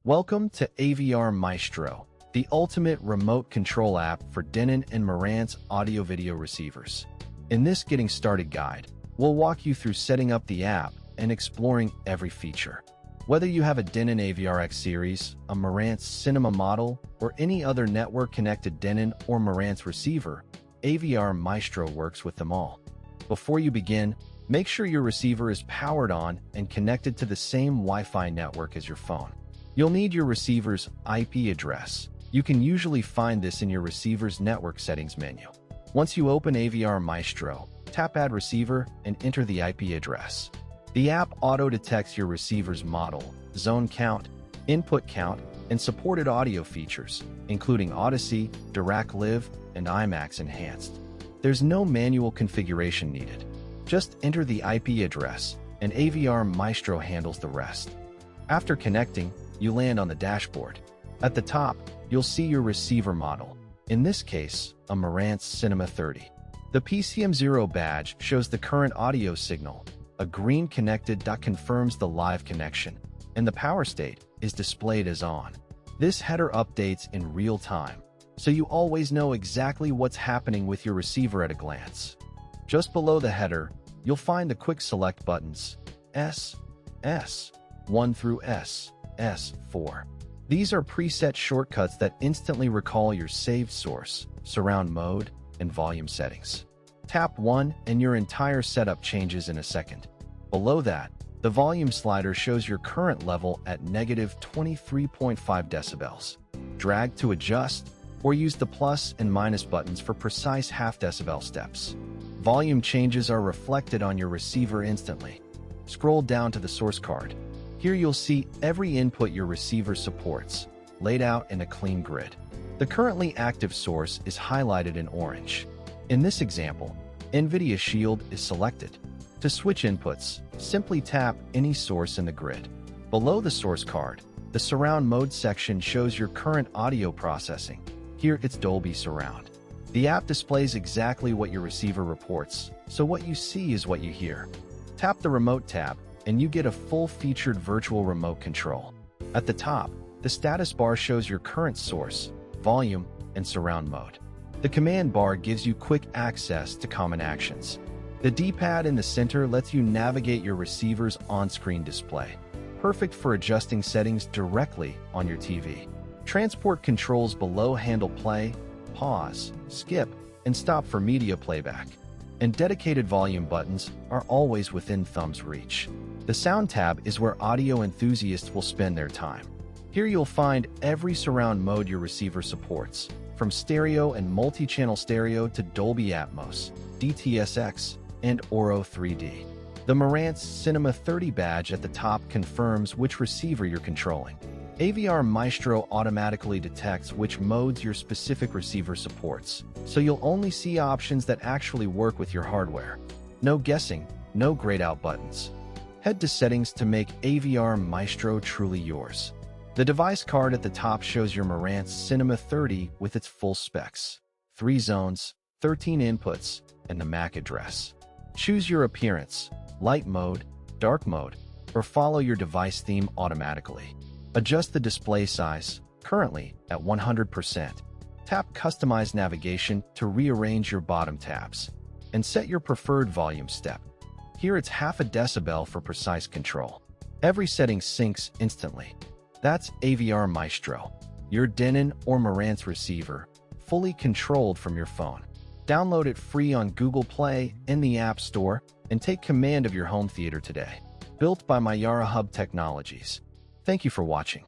Welcome to AVR Maestro, the ultimate remote control app for Denon and Marantz audio-video receivers. In this Getting Started guide, we'll walk you through setting up the app and exploring every feature. Whether you have a Denon AVR X series, a Marantz Cinema model, or any other network-connected Denon or Marantz receiver, AVR Maestro works with them all. Before you begin, make sure your receiver is powered on and connected to the same Wi-Fi network as your phone. You'll need your receiver's IP address. You can usually find this in your receiver's network settings menu. Once you open AVR Maestro, tap Add Receiver and enter the IP address. The app auto-detects your receiver's model, zone count, input count, and supported audio features, including Odyssey, Dirac Live, and IMAX Enhanced. There's no manual configuration needed. Just enter the IP address, and AVR Maestro handles the rest. After connecting, you land on the dashboard. At the top, you'll see your receiver model, in this case, a Marantz Cinema 30. The PCM0 badge shows the current audio signal, a green connected dot confirms the live connection, and the power state is displayed as on. This header updates in real time, so you always know exactly what's happening with your receiver at a glance. Just below the header, you'll find the quick select buttons S, 1 through S4. These are preset shortcuts that instantly recall your saved source, surround mode, and volume settings. Tap 1 and your entire setup changes in a second. Below that, the volume slider shows your current level at negative 23.5 decibels. Drag to adjust, or use the plus and minus buttons for precise half decibel steps. Volume changes are reflected on your receiver instantly. Scroll down to the source card. Here you'll see every input your receiver supports, laid out in a clean grid. The currently active source is highlighted in orange. In this example, NVIDIA Shield is selected. To switch inputs, simply tap any source in the grid. Below the source card, the surround mode section shows your current audio processing. Here it's Dolby Surround. The app displays exactly what your receiver reports, so what you see is what you hear. Tap the Remote tab, and you get a full-featured virtual remote control. At the top, the status bar shows your current source, volume, and surround mode. The command bar gives you quick access to common actions. The D-pad in the center lets you navigate your receiver's on-screen display, perfect for adjusting settings directly on your TV. Transport controls below handle play, pause, skip, and stop for media playback. And dedicated volume buttons are always within thumb's reach. The Sound tab is where audio enthusiasts will spend their time. Here you'll find every surround mode your receiver supports, from stereo and multi-channel stereo to Dolby Atmos, DTS:X, and Auro 3D. The Marantz Cinema 30 badge at the top confirms which receiver you're controlling. AVR Maestro automatically detects which modes your specific receiver supports, so you'll only see options that actually work with your hardware. No guessing, no grayed out buttons. Head to Settings to make AVR Maestro truly yours. The device card at the top shows your Marantz Cinema 30 with its full specs, 3 zones, 13 inputs, and the MAC address. Choose your appearance, light mode, dark mode, or follow your device theme automatically. Adjust the display size, currently at 100%. Tap Customize Navigation to rearrange your bottom tabs. And set your preferred volume step. Here it's half a decibel for precise control. Every setting syncs instantly. That's AVR Maestro, your Denon or Marantz receiver, fully controlled from your phone. Download it free on Google Play and the App Store, and take command of your home theater today. Built by Mayara Hub Technologies. Thank you for watching.